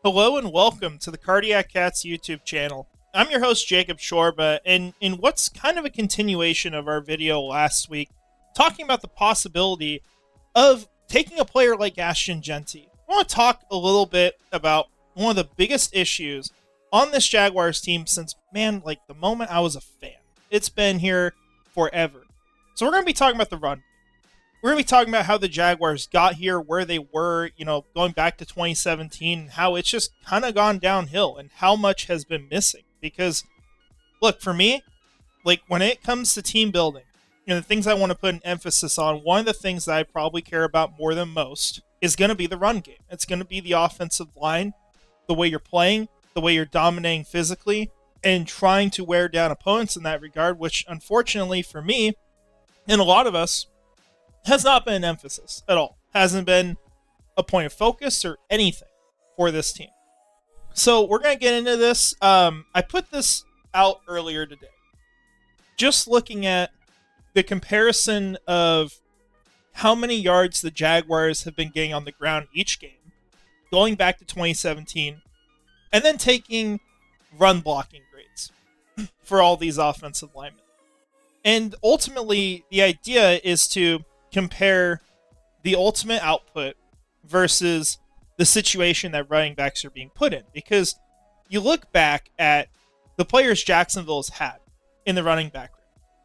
Hello and welcome to the Cardiac Cats YouTube channel. I'm your host, Jacob Shorba, and in what's kind of a continuation of our video last week, talking about the possibility of taking a player like Ashton Genty. I want to talk a little bit about one of the biggest issues on this Jaguars team since, man, like the moment I was a fan. It's been here forever. So we're going to be talking about the run. We're going to be talking about how the Jaguars got here, where they were, going back to 2017, how it's just kind of gone downhill and how much has been missing. Because, look, for me, like when it comes to team building, the things I want to put an emphasis on, one of the things that I probably care about more than most is going to be the run game. It's going to be the offensive line, the way you're playing, the way you're dominating physically, and trying to wear down opponents in that regard, which unfortunately for me, and a lot of us, has not been an emphasis at all. Hasn't been a point of focus or anything for this team. So we're going to get into this. I put this out earlier today. Just looking at the comparison of how many yards the Jaguars have been getting on the ground each game, going back to 2017, and then taking run blocking grades for all these offensive linemen. And ultimately, the idea is to compare the ultimate output versus the situation that running backs are being put in. Because you look back at the players Jacksonville has had in the running back room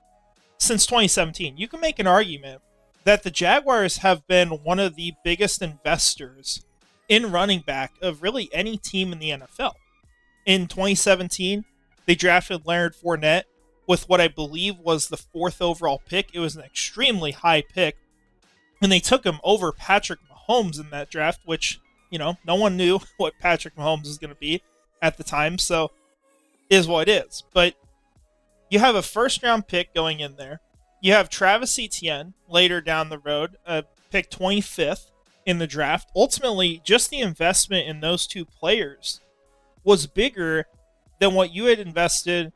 since 2017, you can make an argument that the Jaguars have been one of the biggest investors in running back of really any team in the NFL. In 2017, they drafted Leonard Fournette with what I believe was the 4th overall pick. It was an extremely high pick. And they took him over Patrick Mahomes in that draft, which, no one knew what Patrick Mahomes was going to be at the time. So is what it is. But you have a first-round pick going in there. You have Travis Etienne later down the road, pick 25th in the draft. Ultimately, just the investment in those two players was bigger than what you had invested,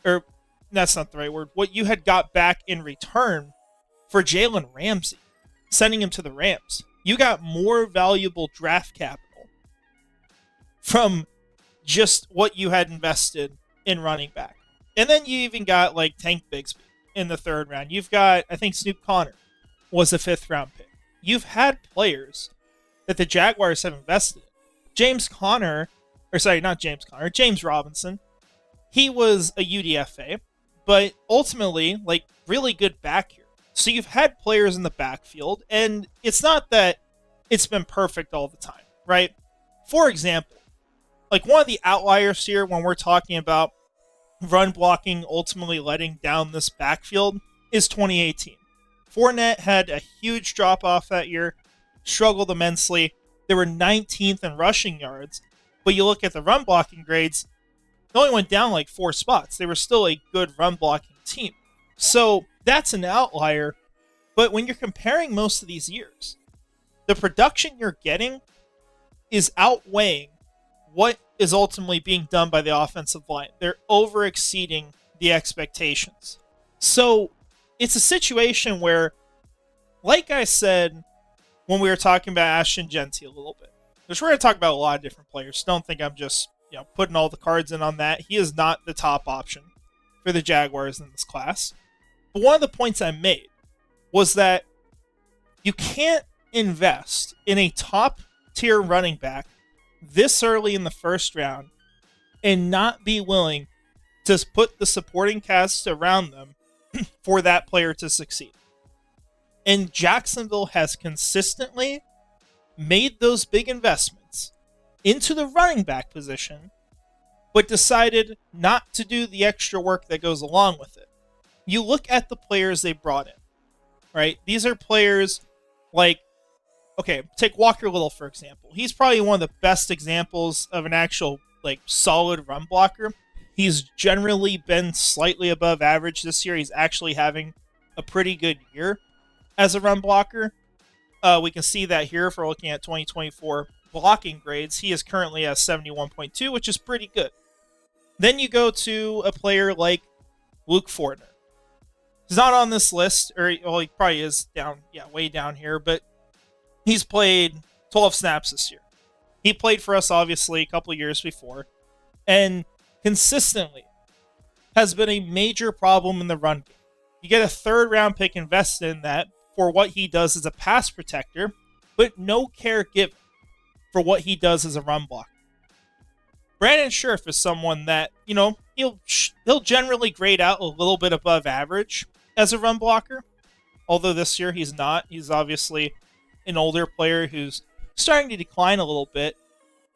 or that's not the right word, what you had got back in return for Jalen Ramsey, sending him to the Rams. You got more valuable draft capital from just what you had invested in running back. And then you even got like Tank Bigsby in the 3rd round. You've got, I think Snoop Connor was a 5th round pick. You've had players that the Jaguars have invested in. James Robinson. He was a UDFA, but ultimately, like, really good back here. So you've had players in the backfield, and it's not that it's been perfect all the time, right? For example, like one of the outliers here when we're talking about run blocking ultimately letting down this backfield is 2018. Fournette had a huge drop-off that year, struggled immensely. They were 19th in rushing yards, but you look at the run blocking grades, they only went down like 4 spots. They were still a good run blocking team. So that's an outlier. But when you're comparing most of these years, the production you're getting is outweighing what is ultimately being done by the offensive line. They're over exceeding the expectations. So it's a situation where, like I said when we were talking about Ashton Genty a little bit, which we're going to talk about a lot of different players. Don't think I'm just putting all the cards in on that. He is not the top option for the Jaguars in this class. But one of the points I made was that you can't invest in a top-tier running back this early in the 1st round and not be willing to put the supporting cast around them for that player to succeed. And Jacksonville has consistently made those big investments into the running back position, but decided not to do the extra work that goes along with it. You look at the players they brought in, right? These are players like, okay, take Walker Little, for example. He's probably one of the best examples of an actual, like, solid run blocker. He's generally been slightly above average this year. He's actually having a pretty good year as a run blocker. We can see that here if we're looking at 2024 blocking grades. He is currently at 71.2, which is pretty good. Then you go to a player like Luke Fortner. He's not on this list, or well, he probably is down, way down here, but he's played 12 snaps this year. He played for us, obviously, a couple years before, and consistently has been a major problem in the run game. You get a third-round pick invested in that for what he does as a pass protector, but no care given for what he does as a run blocker. Brandon Scherff is someone that, he'll generally grade out a little bit above average as a run blocker, although this year he's not. He's obviously an older player who's starting to decline a little bit,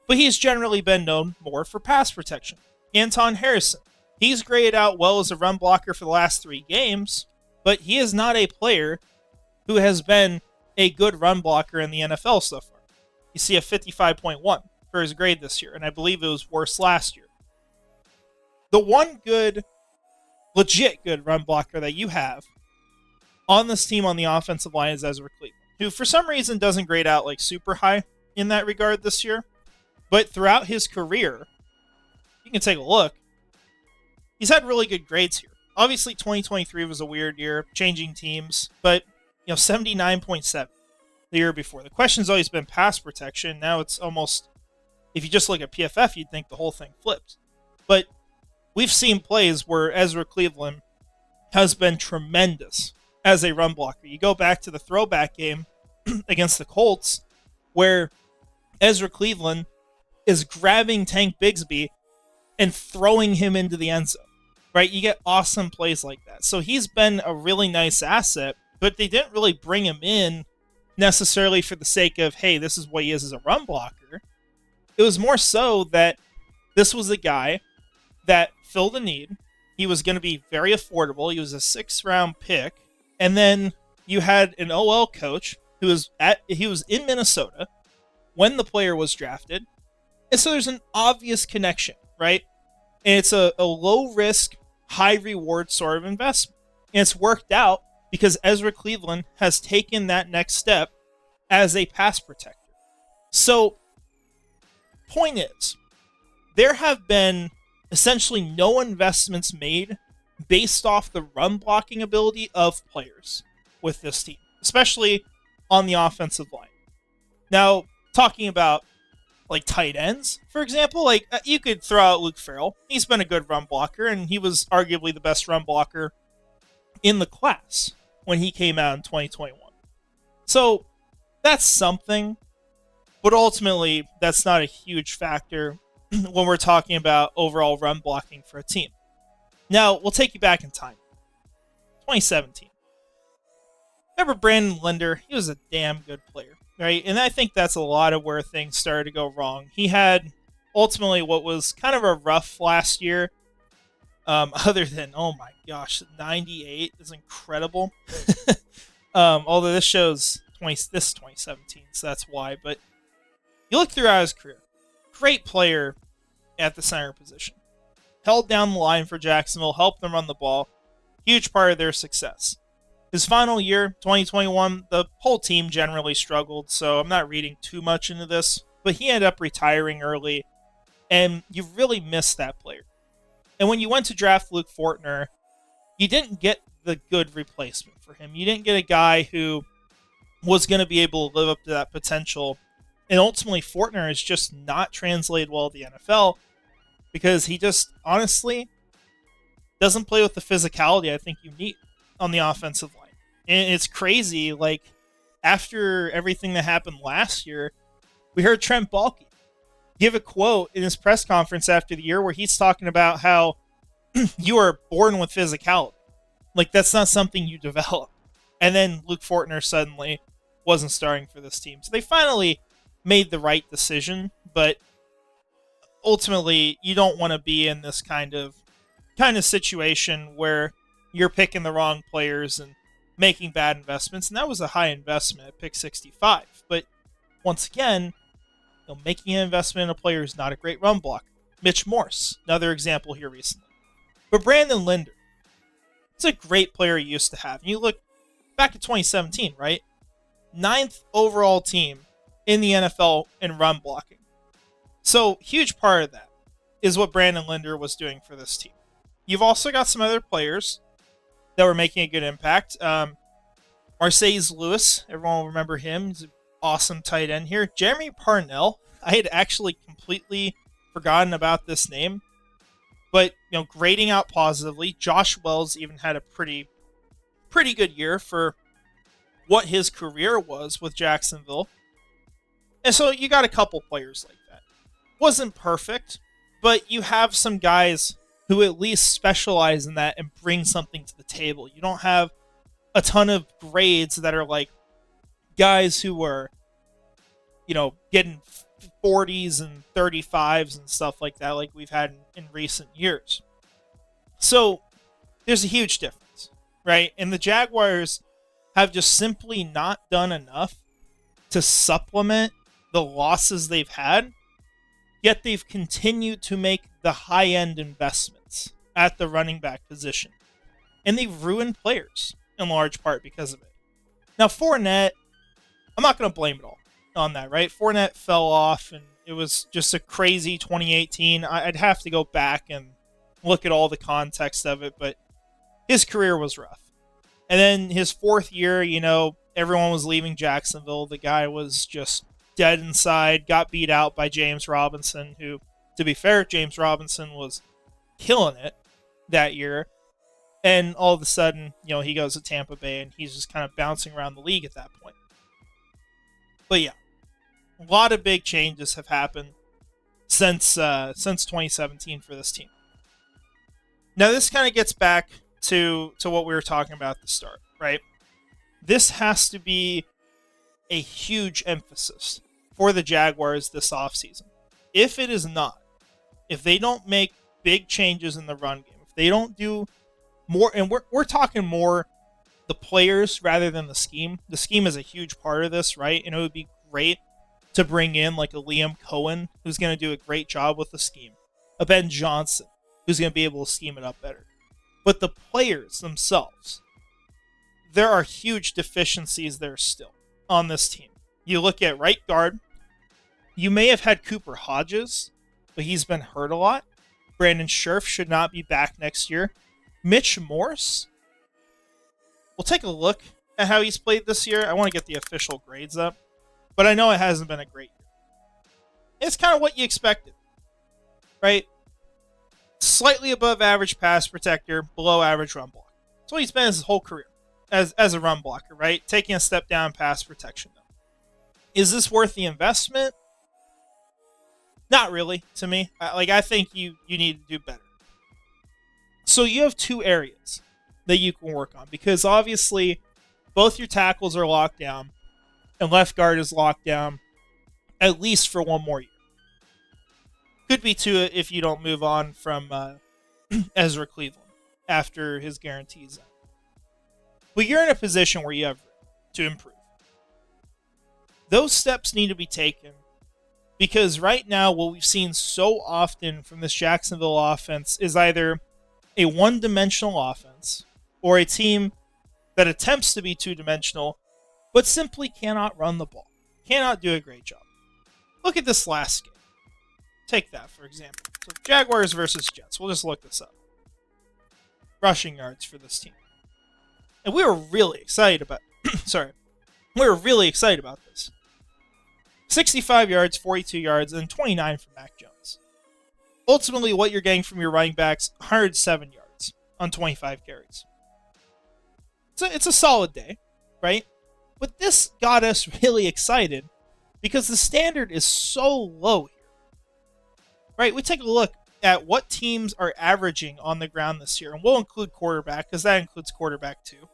but he's generally been known more for pass protection. Anton Harrison, he's graded out well as a run blocker for the last 3 games, but he is not a player who has been a good run blocker in the NFL so far. You see a 55.1 for his grade this year, and I believe it was worse last year. The one good, legit good run blocker that you have on this team on the offensive line is Ezra Cleveland, who for some reason doesn't grade out like super high in that regard this year. But throughout his career, you can take a look, he's had really good grades here. Obviously, 2023 was a weird year, changing teams, but 79.7 the year before. The question's always been pass protection. Now it's almost, if you just look at PFF, you'd think the whole thing flipped. But we've seen plays where Ezra Cleveland has been tremendous as a run blocker. You go back to the throwback game against the Colts, where Ezra Cleveland is grabbing Tank Bigsby and throwing him into the end zone, right? You get awesome plays like that. So he's been a really nice asset, but they didn't really bring him in necessarily for the sake of, hey, this is what he is as a run blocker. It was more so that this was a guy that filled a need. He was going to be very affordable. He was a 6th-round pick. And then you had an OL coach who was in Minnesota when the player was drafted. And so there's an obvious connection, right? And it's a low-risk, high-reward sort of investment. And it's worked out because Ezra Cleveland has taken that next step as a pass protector. So, point is, there have been essentially no investments made based off the run blocking ability of players with this team, especially on the offensive line. Now, talking about like tight ends, for example, like you could throw out Luke Farrell. He's been a good run blocker, and he was arguably the best run blocker in the class when he came out in 2021. So that's something, but ultimately that's not a huge factor when we're talking about overall run blocking for a team. Now, we'll take you back in time. 2017. Remember Brandon Linder? He was a damn good player, right? And I think that's a lot of where things started to go wrong. He had ultimately what was kind of a rough last year. Other than, oh my gosh, 98 is incredible. Although this shows 2017, so that's why. But you look throughout his career, great player at the center position. Held down the line for Jacksonville, helped them run the ball. Huge part of their success. His final year, 2021, the whole team generally struggled, so I'm not reading too much into this. But he ended up retiring early, and you really missed that player. And when you went to draft Luke Fortner, you didn't get the good replacement for him. You didn't get a guy who was going to be able to live up to that potential. And ultimately, Fortner has just not translated well to the NFL because he just, honestly, doesn't play with the physicality I think you need on the offensive line. And it's crazy, like, after everything that happened last year, we heard Trent Baalke give a quote in his press conference after the year where he's talking about how you are born with physicality. Like, that's not something you develop. And then Luke Fortner suddenly wasn't starting for this team. So they finally made the right decision, but ultimately you don't want to be in this kind of situation where you're picking the wrong players and making bad investments. And that was a high investment at pick 65. But once again, making an investment in a player is not a great run blocker. Mitch Morse, another example here recently. But Brandon Linder, it's a great player he used to have. And you look back at 2017, right? 9th overall team in the NFL in run blocking. So, huge part of that is what Brandon Linder was doing for this team. You've also got some other players that were making a good impact. Marcedes Lewis, everyone will remember him. He's an awesome tight end here. Jeremy Parnell, I had actually completely forgotten about this name. But, grading out positively, Josh Wells even had a pretty good year for what his career was with Jacksonville. And so you got a couple players like that. Wasn't perfect, but you have some guys who at least specialize in that and bring something to the table. You don't have a ton of grades that are like guys who were, getting 40s and 35s and stuff like that, like we've had in recent years. So there's a huge difference, right? And the Jaguars have just simply not done enough to supplement the losses they've had, yet they've continued to make the high-end investments at the running back position. And they've ruined players in large part because of it. Now, Fournette, I'm not going to blame it all on that, right? Fournette fell off, and it was just a crazy 2018. I'd have to go back and look at all the context of it, but his career was rough. And then his fourth year, everyone was leaving Jacksonville. The guy was just dead inside, got beat out by James Robinson, who, to be fair, James Robinson was killing it that year. And all of a sudden, he goes to Tampa Bay, and he's just kind of bouncing around the league at that point. But yeah, a lot of big changes have happened since 2017 for this team. Now, this kind of gets back to what we were talking about at the start, right? This has to be a huge emphasis for the Jaguars this offseason. If it is not, if they don't make big changes in the run game, if they don't do more, and we're talking more the players rather than the scheme. The scheme is a huge part of this, right? And it would be great to bring in like a Liam Cohen, who's going to do a great job with the scheme, a Ben Johnson, who's going to be able to scheme it up better. But the players themselves, there are huge deficiencies there still on this team. You look at right guard, you may have had Cooper Hodges, but he's been hurt a lot. Brandon Scherf should not be back next year. Mitch Morse, we'll take a look at how he's played this year. I want to get the official grades up, but I know it hasn't been a great year. It's kind of what you expected, right? Slightly above average pass protector, below average run blocker. That's what he's been his whole career as a run blocker, right? Taking a step down pass protection, though. Is this worth the investment? Not really, to me. I think you need to do better. So you have two areas that you can work on, because obviously both your tackles are locked down and left guard is locked down at least for one more year. Could be two if you don't move on from Ezra Cleveland after his guarantees end. But you're in a position where you have to improve. Those steps need to be taken, because right now what we've seen so often from this Jacksonville offense is either a one-dimensional offense or a team that attempts to be two-dimensional but simply cannot run the ball, cannot do a great job. Look at this last game. Take that, for example. So Jaguars versus Jets. We'll just look this up. Rushing yards for this team. And we were really excited about we were really excited about this. 65 yards, 42 yards, and 29 from Mac Jones. Ultimately, what you're getting from your running backs, 107 yards on 25 carries. So it's a solid day, right? But this got us really excited because the standard is so low here. Right? We take a look at what teams are averaging on the ground this year, and we'll include quarterback because that includes quarterback too.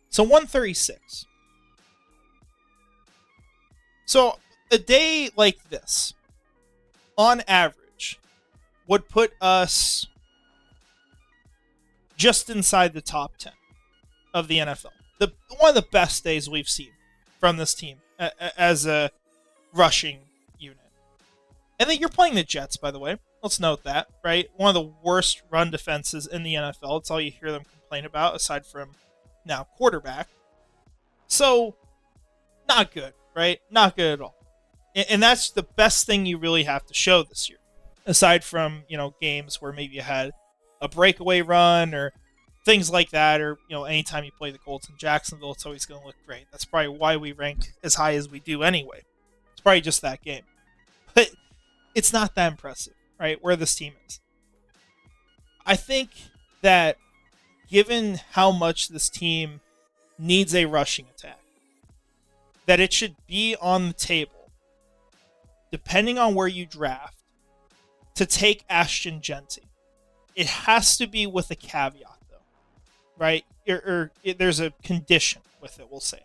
So 136. So a day like this, on average, would put us just inside the top 10 of the NFL. One of the best days we've seen from this team as a rushing unit. And then you're playing the Jets, by the way. Let's note that, right? One of the worst run defenses in the NFL. It's all you hear them complain about, aside from now quarterback. So, not good, right? Not good at all. And that's the best thing you really have to show this year. Aside from, games where maybe you had a breakaway run or things like that, or, anytime you play the Colts in Jacksonville, it's always going to look great. That's probably why we rank as high as we do anyway. It's probably just that game. but it's not that impressive, right? Where this team is. I think that given how much this team needs a rushing attack, that it should be on the table, depending on where you draft, to take Ashton Genty. It has to be with a caveat, though, right? There's a condition with it, we'll say.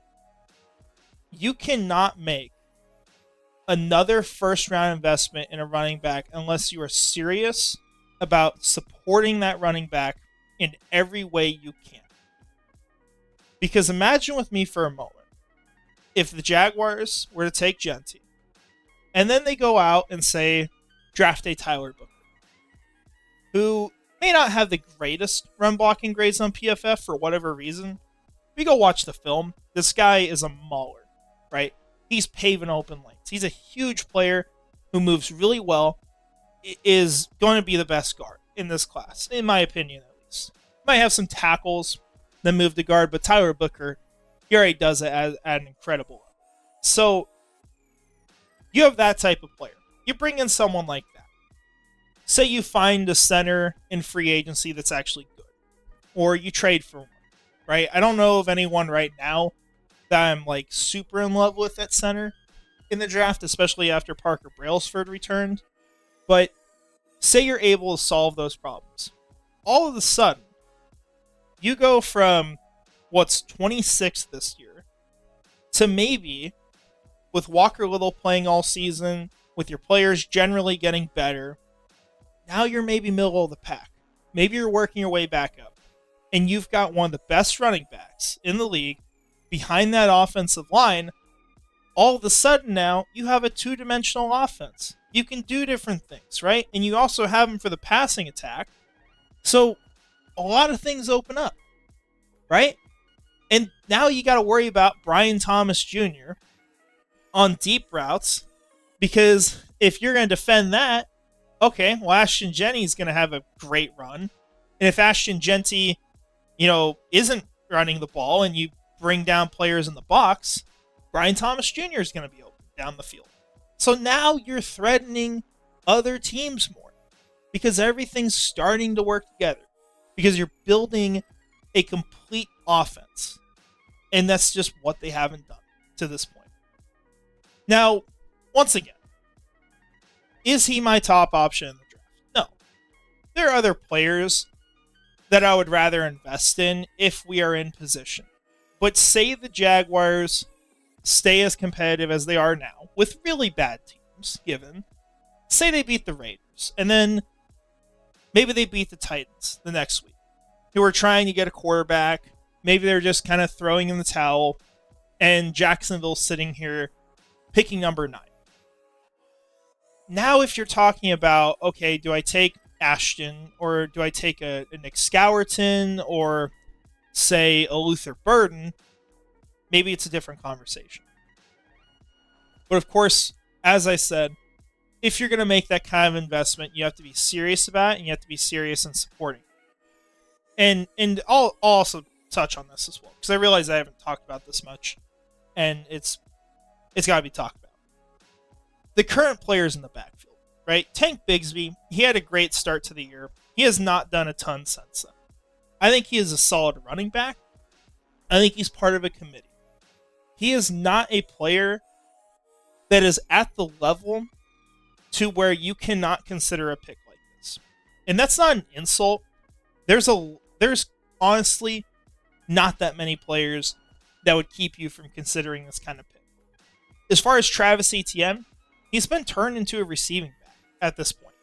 You cannot make another first-round investment in a running back unless you are serious about supporting that running back in every way you can. Because imagine with me for a moment, if the Jaguars were to take Genty, and then they go out and say, draft a Tyler Booker, who may not have the greatest run blocking grades on PFF for whatever reason. If you go watch the film, this guy is a mauler, right? He's paving open lanes. He's a huge player who moves really well, is going to be the best guard in this class, in my opinion at least. Might have some tackles that move to guard, but Tyler Booker, he already does it at an incredible level. So, you have that type of player. You bring in someone like that. Say you find a center in free agency that's actually good, or you trade for one, right? I don't know of anyone right now that I'm like super in love with at center in the draft, especially after Parker Brailsford returned. But say you're able to solve those problems. All of a sudden, you go from what's 26th this year to maybe, with Walker Little playing all season, with your players generally getting better, now you're maybe middle of the pack. Maybe you're working your way back up. And you've got one of the best running backs in the league behind that offensive line. All of a sudden now, you have a two-dimensional offense. You can do different things, right? And you also have him for the passing attack. So a lot of things open up, right? And now you got to worry about Brian Thomas Jr. on deep routes, because if you're going to defend that, okay, well, Ashton Genty's going to have a great run. And if Ashton Genty, isn't running the ball and you bring down players in the box, Brian Thomas Jr. is going to be open down the field. So now you're threatening other teams more because everything's starting to work together, because you're building a complete offense. And that's just what they haven't done to this point. Now, once again, is he my top option in the draft? No. There are other players that I would rather invest in if we are in position. But say the Jaguars stay as competitive as they are now, with really bad teams, given. Say they beat the Raiders, and then maybe they beat the Titans the next week, who are trying to get a quarterback. Maybe they're just kind of throwing in the towel, and Jacksonville's sitting here picking number 9. Now, if you're talking about, okay, do I take Ashton, or do I take a Nick Scourton, or say a Luther Burden, maybe it's a different conversation. But of course, as I said, if you're going to make that kind of investment, you have to be serious about it, and you have to be serious in supporting it. And I'll also touch on this as well, because I realize I haven't talked about this much, and it's got to be talked about. The current players in the backfield, right? Tank Bigsby, he had a great start to the year. He has not done a ton since then. I think he is a solid running back. I think he's part of a committee. He is not a player that is at the level to where you cannot consider a pick like this. And that's not an insult. There's honestly not that many players that would keep you from considering this kind of pick. As far as Travis Etienne, he's been turned into a receiving back at this point.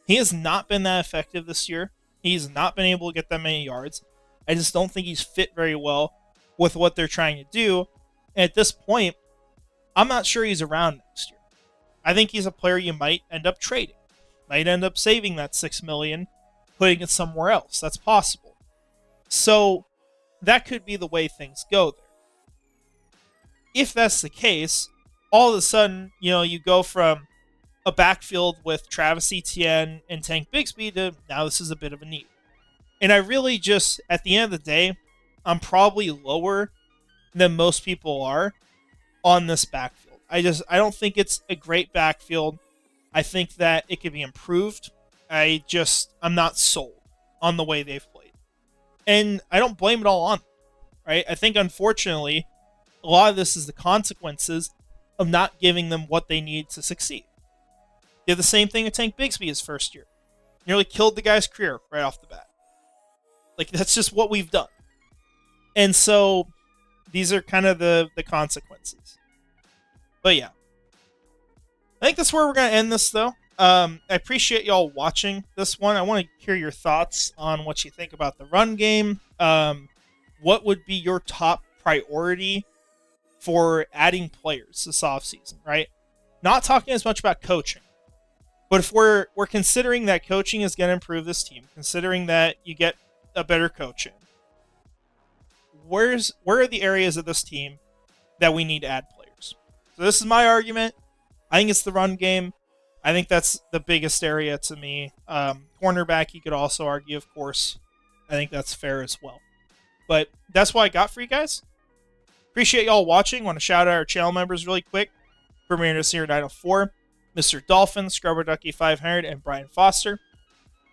He has not been that effective this year. He's not been able to get that many yards. I just don't think he's fit very well with what they're trying to do. And at this point, I'm not sure he's around next year. I think he's a player you might end up trading. Might end up saving that $6 million, putting it somewhere else. That's possible. So that could be the way things go there. If that's the case, all of a sudden, you go from a backfield with Travis Etienne and Tank Bigsby to now this is a bit of a need. And I really just, at the end of the day, I'm probably lower than most people are on this backfield. I don't think it's a great backfield. I think that it could be improved. I'm not sold on the way they've played. And I don't blame it all on them, right? I think, unfortunately, a lot of this is the consequences of not giving them what they need to succeed. Did the same thing with Tank Bigsby his first year. Nearly killed the guy's career right off the bat. Like, that's just what we've done. And so, these are kind of the consequences. But yeah. I think that's where we're going to end this, though. I appreciate y'all watching this one. I want to hear your thoughts on what you think about the run game. What would be your top priority for adding players this offseason, right? Not talking as much about coaching. But if we're considering that coaching is going to improve this team, considering that you get a better coach in, where are the areas of this team that we need to add players? So this is my argument. I think it's the run game. I think that's the biggest area to me. Cornerback, you could also argue, of course. I think that's fair as well. But that's what I got for you guys. Appreciate y'all watching. Want to shout out our channel members really quick. Premier Nasir 904, Mr. Dolphin, Scrubber Ducky 500, and Brian Foster.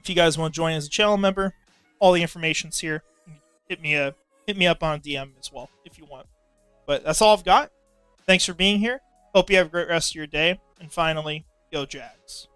If you guys want to join as a channel member, all the information's here. Hit me up on DM as well if you want. But that's all I've got. Thanks for being here. Hope you have a great rest of your day. And finally, go Jags.